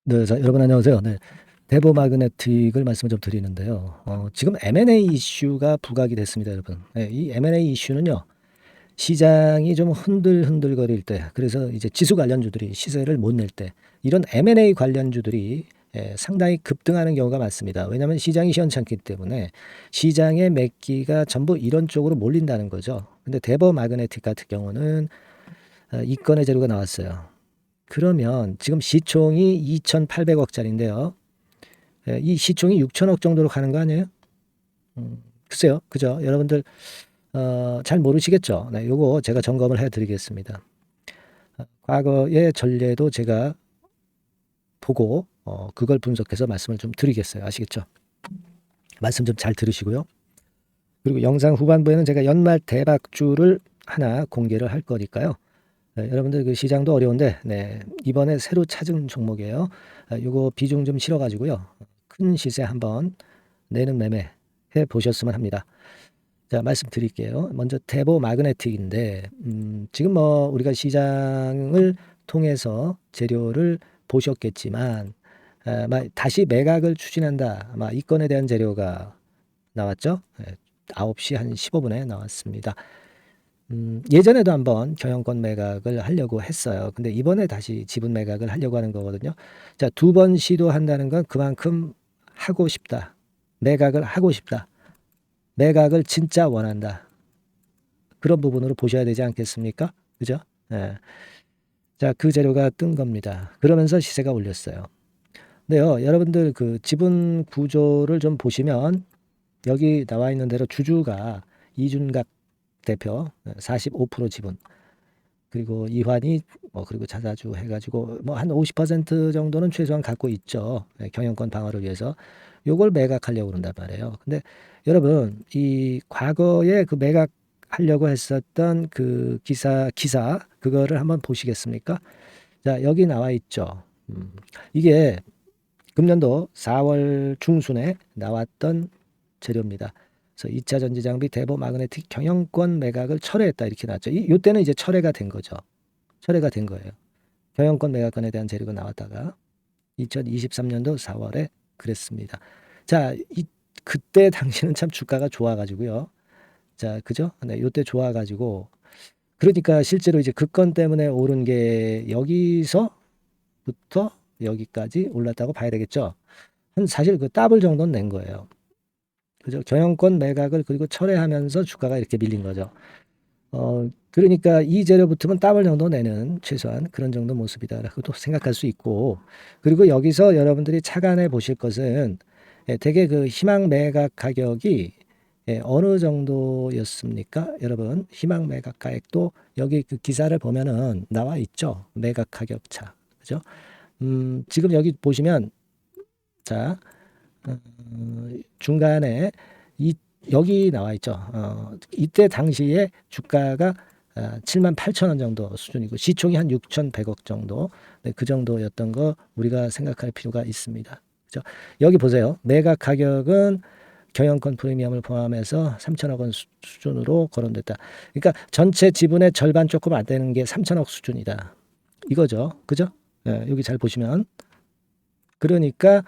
네, 자, 여러분 안녕하세요. 네, 대보 마그네틱을 말씀을 좀 드리는데요. 지금 M&A 이슈가 부각이 됐습니다, 여러분. 네, 이 M&A 이슈는요, 시장이 좀 흔들흔들거릴 때, 그래서 이제 지수 관련주들이 시세를 못 낼 때, 이런 M&A 관련주들이 상당히 급등하는 경우가 많습니다. 왜냐하면 시장이 시원찮기 때문에 시장의 매기가 전부 이런 쪽으로 몰린다는 거죠. 근데 대보 마그네틱 같은 경우는 이건의 재료가 나왔어요. 그러면 지금 시총이 2,800억짜리인데요. 이 시총이 6천억 정도로 가는 거 아니에요? 글쎄요. 그죠? 여러분들 잘 모르시겠죠? 네, 요거 제가 점검을 해 드리겠습니다. 과거의 전례도 제가 보고 그걸 분석해서 말씀을 좀 드리겠어요. 아시겠죠? 말씀 좀 잘 들으시고요. 그리고 영상 후반부에는 제가 연말 대박주를 하나 공개를 할 거니까요. 네, 여러분들 그 시장도 어려운데 네, 이번에 새로 찾은 종목이에요. 요거 비중 좀 실어 가지고요. 큰 시세 한번 내는 매매 해 보셨으면 합니다. 자, 말씀드릴게요. 먼저 대보 마그네틱인데 지금 뭐 우리가 시장을 통해서 재료를 보셨겠지만 다시 매각을 추진한다. 아마 이 건에 대한 재료가 나왔죠. 9시 한 15분에 나왔습니다. 예전에도 한번 경영권 매각을 하려고 했어요. 근데 이번에 다시 지분 매각을 하려고 하는 거거든요. 자, 두 번 시도한다는 건 그만큼 하고 싶다. 매각을 하고 싶다. 매각을 진짜 원한다. 그런 부분으로 보셔야 되지 않겠습니까? 그죠? 예. 자, 그 재료가 뜬 겁니다. 그러면서 시세가 올렸어요. 근데요, 여러분들 그 지분 구조를 좀 보시면 여기 나와 있는 대로 주주가 이준갑 대표 45% 지분, 그리고 이환이 그리고 자사주 해가지고 뭐 한 50% 정도는 최소한 갖고 있죠. 경영권 방어를 위해서 요걸 매각하려고 그런단 말이에요. 근데 여러분 이 과거에 그 매각하려고 했었던 그 기사 그거를 한번 보시겠습니까? 자, 여기 나와 있죠. 이게 금년도 4월 중순에 나왔던 재료입니다. 그래서 2차 전지 장비 대보 마그네틱 경영권 매각을 철회했다 이렇게 나왔죠. 이때는 이제 철회가 된 거죠. 철회가 된 거예요. 경영권 매각권에 대한 재료가 나왔다가 2023년도 4월에 그랬습니다. 자, 그때 당시는 참 주가가 좋아가지고요. 자, 그죠? 네, 이때 좋아가지고 그러니까 실제로 이제 그 건 때문에 오른 게 여기서부터 여기까지 올랐다고 봐야 되겠죠. 한 사실 그 더블 정도는 낸 거예요. 그죠? 경영권 매각을 그리고 철회하면서 주가가 이렇게 밀린 거죠. 그러니까 이 재료 붙으면 더블 정도 내는 최소한 그런 정도 모습이다라고 또 생각할 수 있고, 그리고 여기서 여러분들이 착안해 보실 것은 대개 그 희망 매각 가격이 어느 정도였습니까? 여러분, 희망 매각 가액도 여기 그 기사를 보면은 나와 있죠. 매각 가격차. 그죠? 지금 여기 보시면 자, 어, 중간에 이 여기 나와 있죠. 이때 당시에 주가가 7만 8천 원 정도 수준이고 시총이 한 6,100억 정도. 네, 그 정도였던 거 우리가 생각할 필요가 있습니다. 그죠? 여기 보세요. 매각 가격은 경영권 프리미엄을 포함해서 3천억 원 수준으로 거론됐다. 그러니까 전체 지분의 절반 조금 안 되는 게 3천억 수준이다. 이거죠. 그죠? 예, 여기 잘 보시면. 그러니까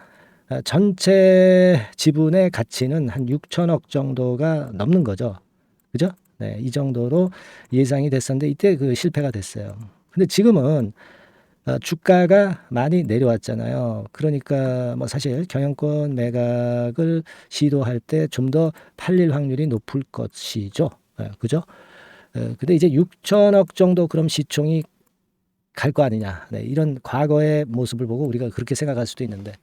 전체 지분의 가치는 한 6천억 정도가 넘는 거죠. 그죠? 네, 이 정도로 예상이 됐었는데 이때 그 실패가 됐어요. 근데 지금은 주가가 많이 내려왔잖아요. 그러니까 뭐 사실 경영권 매각을 시도할 때 좀 더 팔릴 확률이 높을 것이죠. 그죠? 근데 이제 6천억 정도 그럼 시총이 갈 거 아니냐. 네, 이런 과거의 모습을 보고 우리가 그렇게 생각할 수도 있는데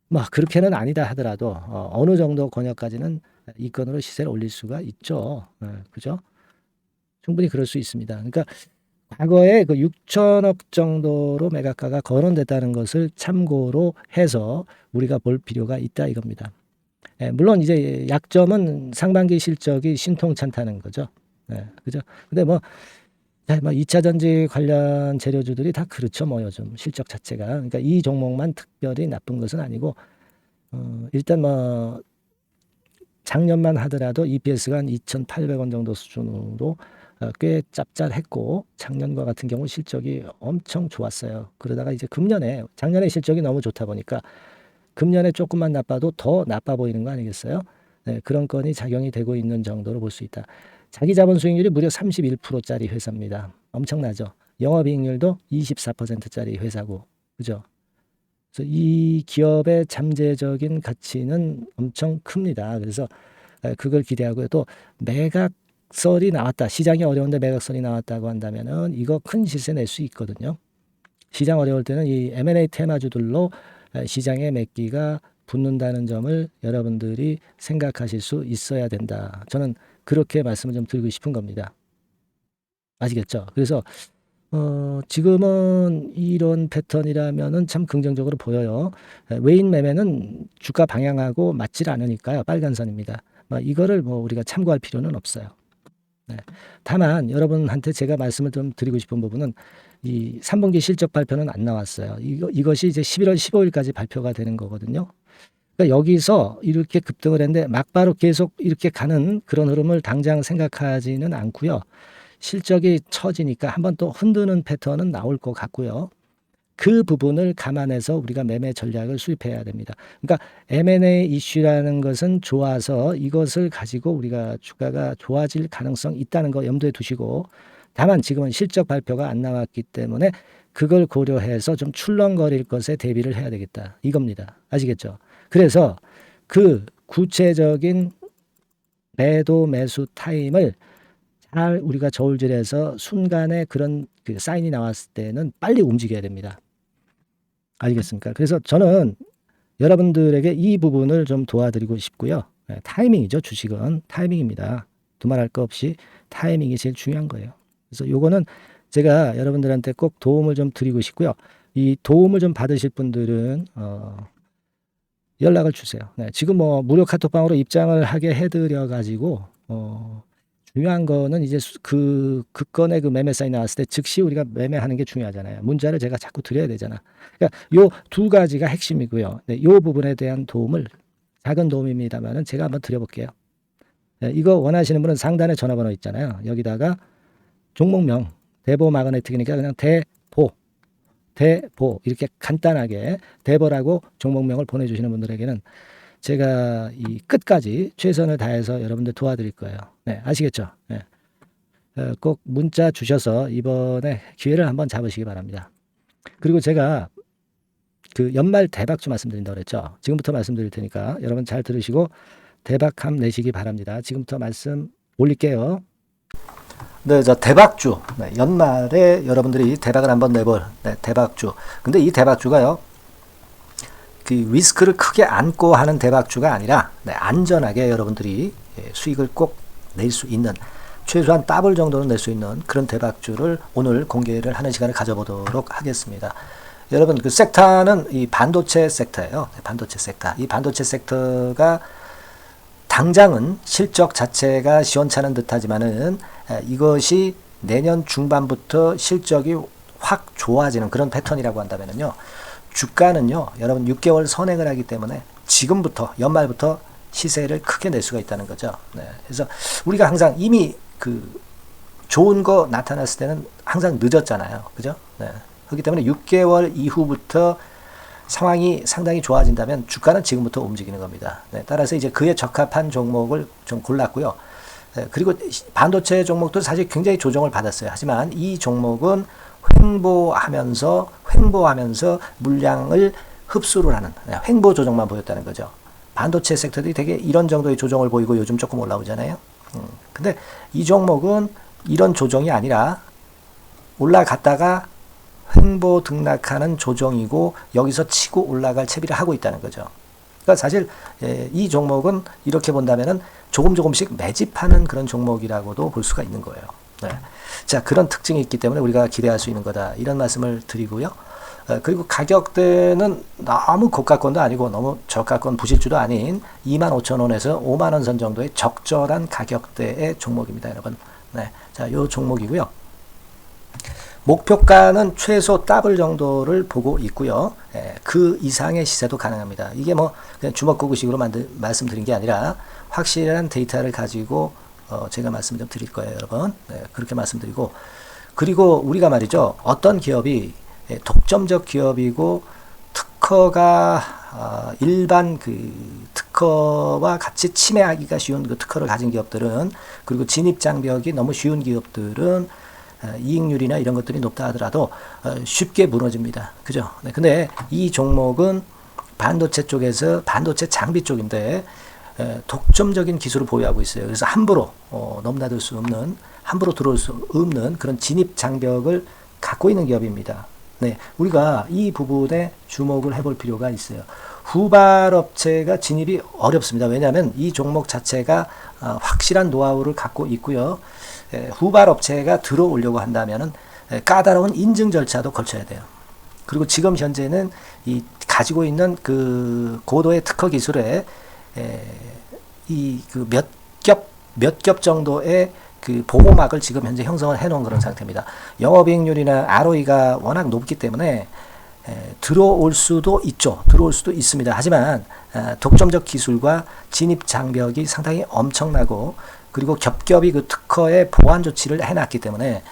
뭐 그렇게는 아니다 하더라도 어느 정도 권역까지는 이 건으로 시세를 올릴 수가 있죠. 그죠? 충분히 그럴 수 있습니다. 그러니까 과거에 그 6천억 정도로 매각가가 거론됐다는 것을 참고로 해서 우리가 볼 필요가 있다 이겁니다. 물론 이제 약점은 상반기 실적이 신통찮다는 거죠. 그죠? 근데 뭐 2차 전지 관련 재료주들이 다 그렇죠. 뭐 요즘 실적 자체가. 그러니까 이 종목만 특별히 나쁜 것은 아니고 일단 뭐 작년만 하더라도 EPS가 한 2,800원 정도 수준으로 꽤 짭짤했고 작년과 같은 경우 실적이 엄청 좋았어요. 그러다가 이제 금년에 작년에 실적이 너무 좋다 보니까 금년에 조금만 나빠도 더 나빠 보이는 거 아니겠어요? 네, 그런 건이 작용이 되고 있는 정도로 볼 수 있다. 자기 자본 수익률이 무려 31%짜리 회사입니다. 엄청나죠? 영업이익률도 24%짜리 회사고, 그죠? 그래서 이 기업의 잠재적인 가치는 엄청 큽니다. 그래서 그걸 기대하고요. 또 매각설이 나왔다. 시장이 어려운데 매각설이 나왔다고 한다면은 이거 큰 시세 낼 수 있거든요. 시장 어려울 때는 이 M&A 테마주들로 시장의 매기가 붙는다는 점을 여러분들이 생각하실 수 있어야 된다. 저는 그렇게 말씀을 좀 드리고 싶은 겁니다. 아시겠죠? 그래서 지금은 이런 패턴이라면은 참 긍정적으로 보여요. 외인 매매는 주가 방향하고 맞질 않으니까요. 빨간 선입니다. 이거를 뭐 우리가 참고할 필요는 없어요. 네. 다만 여러분한테 제가 말씀을 좀 드리고 싶은 부분은 이 3분기 실적 발표는 안 나왔어요. 이것이 이제 11월 15일까지 발표가 되는 거거든요. 그러니까 여기서 이렇게 급등을 했는데 막바로 계속 이렇게 가는 그런 흐름을 당장 생각하지는 않고요. 실적이 처지니까 한번 또 흔드는 패턴은 나올 것 같고요. 그 부분을 감안해서 우리가 매매 전략을 수립해야 됩니다. 그러니까 M&A 이슈라는 것은 좋아서 이것을 가지고 우리가 주가가 좋아질 가능성이 있다는 거 염두에 두시고, 다만 지금은 실적 발표가 안 나왔기 때문에 그걸 고려해서 좀 출렁거릴 것에 대비를 해야 되겠다. 이겁니다. 아시겠죠? 그래서 그 구체적인 매도 매수 타임을 잘 우리가 저울질해서 순간에 그런 그 사인이 나왔을 때는 빨리 움직여야 됩니다. 알겠습니까? 그래서 저는 여러분들에게 이 부분을 좀 도와드리고 싶고요. 타이밍이죠. 주식은 타이밍입니다. 두말할 거 없이 타이밍이 제일 중요한 거예요. 그래서 요거는 제가 여러분들한테 꼭 도움을 좀 드리고 싶고요. 이 도움을 좀 받으실 분들은 연락을 주세요. 네, 지금 뭐 무료 카톡방으로 입장을 하게 해드려 가지고 중요한 거는 이제 그 건의 그 매매 사인이 나왔을 때 즉시 우리가 매매하는 게 중요하잖아요. 문자를 제가 자꾸 드려야 되잖아. 그러니까 요 두 가지가 핵심이고요. 네, 요 부분에 대한 도움을 작은 도움입니다만은 제가 한번 드려볼게요. 네, 이거 원하시는 분은 상단에 전화번호 있잖아요. 여기다가 종목명 대보 마그네틱이니까 그냥 대보 이렇게 간단하게 대보라고 종목명을 보내주시는 분들에게는 제가 이 끝까지 최선을 다해서 여러분들 도와드릴 거예요. 네, 아시겠죠? 네. 꼭 문자 주셔서 이번에 기회를 한번 잡으시기 바랍니다. 그리고 제가 그 연말 대박주 말씀드린다고 그랬죠. 지금부터 말씀드릴 테니까 여러분 잘 들으시고 대박함 내시기 바랍니다. 지금부터 말씀 올릴게요. 네, 저 대박주. 네, 연말에 여러분들이 대박을 한번 내볼 대박주. 근데 이 대박주가요. 그 리스크를 크게 안고 하는 대박주가 아니라 안전하게 여러분들이 수익을 꼭 낼 수 있는, 최소한 더블 정도는 낼 수 있는 그런 대박주를 오늘 공개를 하는 시간을 가져보도록 하겠습니다. 여러분 그 섹터는 이 반도체 섹터예요. 반도체 섹터. 이 반도체 섹터가 당장은 실적 자체가 시원찮은 듯하지만은 이것이 내년 중반부터 실적이 확 좋아지는 그런 패턴이라고 한다면은요. 주가는요, 여러분 6개월 선행을 하기 때문에 지금부터 연말부터 시세를 크게 낼 수가 있다는 거죠. 네. 그래서 우리가 항상 이미 그 좋은 거 나타났을 때는 항상 늦었잖아요. 그죠? 네. 그렇기 때문에 6개월 이후부터 상황이 상당히 좋아진다면 주가는 지금부터 움직이는 겁니다. 네. 따라서 이제 그에 적합한 종목을 좀 골랐고요. 네. 그리고 반도체 종목도 사실 굉장히 조정을 받았어요. 하지만 이 종목은 횡보하면서 물량을 흡수를 하는 횡보 조정만 보였다는 거죠. 반도체 섹터들이 되게 이런 정도의 조정을 보이고 요즘 조금 올라오잖아요. 근데 이 종목은 이런 조정이 아니라 올라갔다가 횡보 등락하는 조정이고 여기서 치고 올라갈 채비를 하고 있다는 거죠. 그러니까 사실 이 종목은 이렇게 본다면은 조금씩 매집하는 그런 종목이라고도 볼 수가 있는 거예요. 네. 자, 그런 특징이 있기 때문에 우리가 기대할 수 있는 거다. 이런 말씀을 드리고요. 그리고 가격대는 너무 고가권도 아니고 너무 저가권 부실주도 아닌 25,000원에서 5만원 선 정도의 적절한 가격대의 종목입니다, 여러분. 네. 자, 요 종목이고요. 목표가는 최소 더블 정도를 보고 있고요. 그 이상의 시세도 가능합니다. 이게 뭐 그냥 주먹구구식으로 말씀드린 게 아니라 확실한 데이터를 가지고 제가 말씀 좀 드릴 거예요, 여러분. 네, 그렇게 말씀드리고, 그리고 우리가 말이죠, 어떤 기업이 독점적 기업이고 특허가 일반 그 특허와 같이 침해하기가 쉬운 그 특허를 가진 기업들은, 그리고 진입 장벽이 너무 쉬운 기업들은 이익률이나 이런 것들이 높다 하더라도 쉽게 무너집니다. 그죠? 네, 근데 이 종목은 반도체 쪽에서 반도체 장비 쪽인데 독점적인 기술을 보유하고 있어요. 그래서 함부로 넘나들 수 없는, 함부로 들어올 수 없는 그런 진입 장벽을 갖고 있는 기업입니다. 네, 우리가 이 부분에 주목을 해볼 필요가 있어요. 후발업체가 진입이 어렵습니다. 왜냐하면 이 종목 자체가 확실한 노하우를 갖고 있고요. 후발업체가 들어오려고 한다면은 까다로운 인증 절차도 거쳐야 돼요. 그리고 지금 현재는 이 가지고 있는 그 고도의 특허 기술에 이 그 몇 겹 정도의 그 보호막을 지금 현재 형성을 해 놓은 그런 상태입니다. 영업이익률이나 ROE가 워낙 높기 때문에 들어올 수도 있죠. 들어올 수도 있습니다. 하지만 독점적 기술과 진입 장벽이 상당히 엄청나고, 그리고 겹겹이 그 특허의 보완 조치를 해놨기 때문에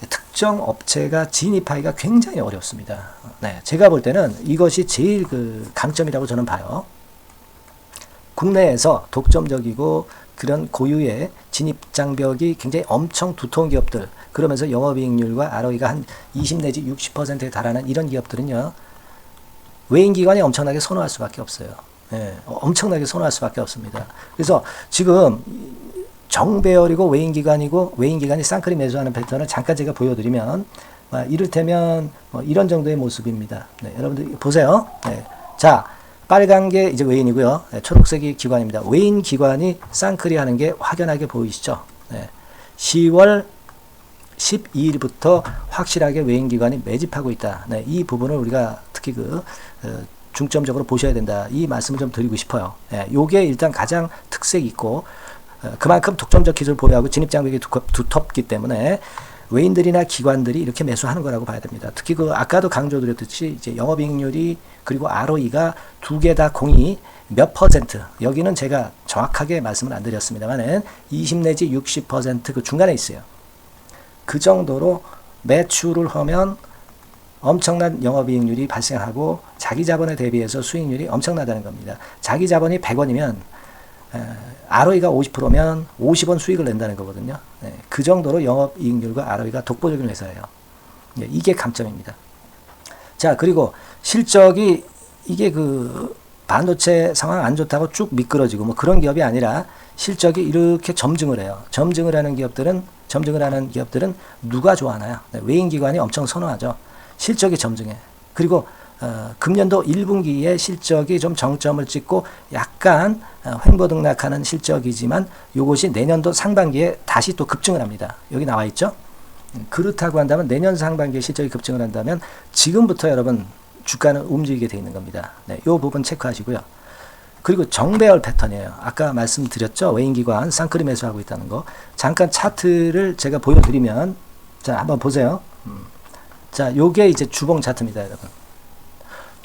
특정 업체가 진입하기가 굉장히 어렵습니다. 네, 제가 볼 때는 이것이 제일 그 강점이라고 저는 봐요. 국내에서 독점적이고 그런 고유의 진입 장벽이 굉장히 엄청 두터운 기업들, 그러면서 영업이익률과 ROE가 한 20 내지 60%에 달하는 이런 기업들은요, 외인기관이 엄청나게 선호할 수밖에 없어요. 예, 엄청나게 선호할 수밖에 없습니다. 그래서 지금 정배열이고 외인기관이고, 외인기관이 쌍끌이 매수하는 패턴을 잠깐 제가 보여드리면, 이를테면 이런 정도의 모습입니다. 네, 여러분들 보세요. 네, 자, 빨간 게 이제 외인이고요. 네, 초록색이 기관입니다. 외인 기관이 쌍끌이 하는 게 확연하게 보이시죠? 네, 10월 12일부터 확실하게 외인 기관이 매집하고 있다. 네, 이 부분을 우리가 특히 중점적으로 보셔야 된다. 이 말씀을 좀 드리고 싶어요. 네, 요게 일단 가장 특색이 있고, 그만큼 독점적 기술을 보유하고 진입 장벽이 두텁기 때문에 외인들이나 기관들이 이렇게 매수하는 거라고 봐야 됩니다. 특히 아까도 강조드렸듯이 이제 영업이익률이 그리고 ROE가 두 개 다 공이 몇 퍼센트, 여기는 제가 정확하게 말씀을 안 드렸습니다만은 20 내지 60% 그 중간에 있어요. 그 정도로 매출을 하면 엄청난 영업이익률이 발생하고 자기 자본에 대비해서 수익률이 엄청나다는 겁니다. 자기 자본이 100원이면 ROE가 50%면 50원 수익을 낸다는 거거든요. 네, 그 정도로 영업이익률과 ROE가 독보적인 회사예요. 네, 이게 강점입니다. 자, 그리고 실적이 이게 그 반도체 상황 안 좋다고 쭉 미끄러지고 뭐 그런 기업이 아니라 실적이 이렇게 점증을 해요. 점증을 하는 기업들은 누가 좋아하나요? 네, 외인기관이 엄청 선호하죠. 실적이 점증해. 그리고 금년도 1분기에 실적이 좀 정점을 찍고 약간 횡보등락하는 실적이지만 이것이 내년도 상반기에 다시 또 급증을 합니다. 여기 나와 있죠? 그렇다고 한다면 내년 상반기에 실적이 급증을 한다면 지금부터 여러분 주가는 움직이게 되어 있는 겁니다. 네, 이 부분 체크하시고요. 그리고 정배열 패턴이에요. 아까 말씀드렸죠? 외인기관 쌍끌이 매수하고 있다는 거. 잠깐 차트를 제가 보여드리면, 자, 한번 보세요. 자, 요게 이제 주봉 차트입니다, 여러분.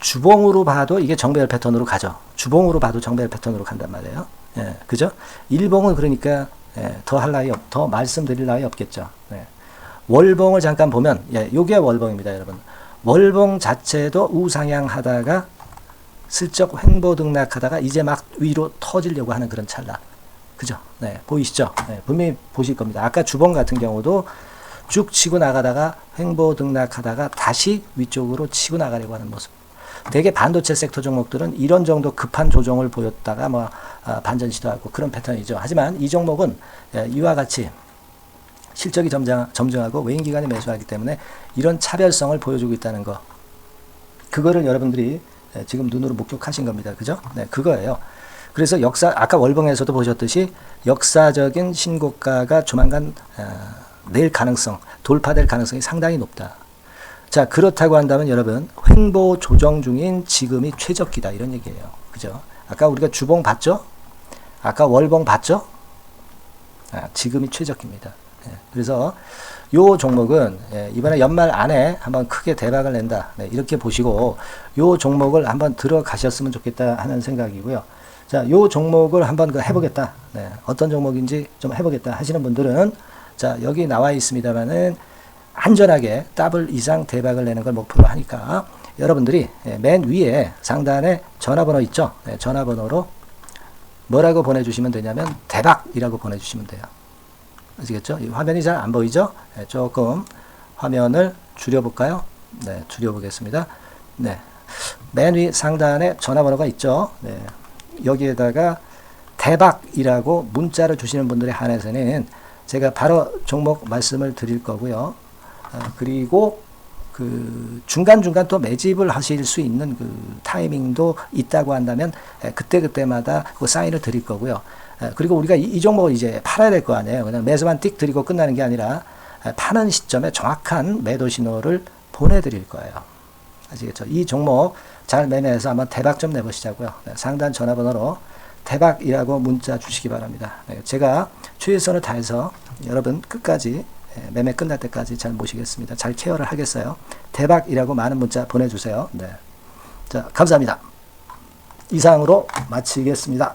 주봉으로 봐도 이게 정배열 패턴으로 가죠. 주봉으로 봐도 정배열 패턴으로 간단 말이에요. 예, 그죠? 일봉은 그러니까 더 할 나위 더 말씀드릴 나위 없겠죠. 네. 월봉을 잠깐 보면, 요게 월봉입니다, 여러분. 월봉 자체도 우상향 하다가 슬쩍 횡보등락하다가 이제 막 위로 터지려고 하는 그런 찰나. 그죠? 네, 보이시죠? 네, 분명히 보실 겁니다. 아까 주봉 같은 경우도 쭉 치고 나가다가 횡보등락하다가 다시 위쪽으로 치고 나가려고 하는 모습. 대개 반도체 섹터 종목들은 이런 정도 급한 조정을 보였다가 반전 시도하고 그런 패턴이죠. 하지만 이 종목은 이와 같이 실적이 점증하고 외인기관이 매수하기 때문에 이런 차별성을 보여주고 있다는 거. 그거를 여러분들이 지금 눈으로 목격하신 겁니다. 그죠? 네, 그거예요. 그래서 아까 월봉에서도 보셨듯이 역사적인 신고가가 조만간 낼 가능성, 돌파될 가능성이 상당히 높다. 자, 그렇다고 한다면 여러분, 횡보 조정 중인 지금이 최적기다. 이런 얘기예요. 그죠? 아까 우리가 주봉 봤죠? 아까 월봉 봤죠? 지금이 최적기입니다. 그래서 요 종목은 이번에 연말 안에 한번 크게 대박을 낸다. 네, 이렇게 보시고 요 종목을 한번 들어가셨으면 좋겠다 하는 생각이고요. 자, 요 종목을 한번 해보겠다. 네, 어떤 종목인지 좀 해보겠다 하시는 분들은 자, 여기 나와 있습니다만은 안전하게 더블 이상 대박을 내는 걸 목표로 하니까 여러분들이 맨 위에 상단에 전화번호 있죠? 네, 전화번호로 뭐라고 보내주시면 되냐면 대박이라고 보내주시면 돼요. 아시겠죠? 이 화면이 잘 안 보이죠? 네, 조금 화면을 줄여볼까요? 네, 줄여보겠습니다. 네, 맨 위 상단에 전화번호가 있죠? 네, 여기에다가 대박이라고 문자를 주시는 분들에 한해서는 제가 바로 종목 말씀을 드릴 거고요. 그리고 그 중간중간 또 매집을 하실 수 있는 그 타이밍도 있다고 한다면 그때그때마다 그 사인을 드릴 거고요. 그리고 우리가 이 종목을 이제 팔아야 될 거 아니에요. 그냥 매수만 띡 드리고 끝나는 게 아니라 파는 시점에 정확한 매도 신호를 보내드릴 거예요. 아시겠죠? 이 종목 잘 매매해서 한번 대박 좀 내보시자고요. 상단 전화번호로 대박이라고 문자 주시기 바랍니다. 제가 최선을 다해서 여러분 끝까지 매매 끝날 때까지 잘 모시겠습니다. 잘 케어를 하겠어요. 대박이라고 많은 문자 보내주세요. 네. 자, 감사합니다. 이상으로 마치겠습니다.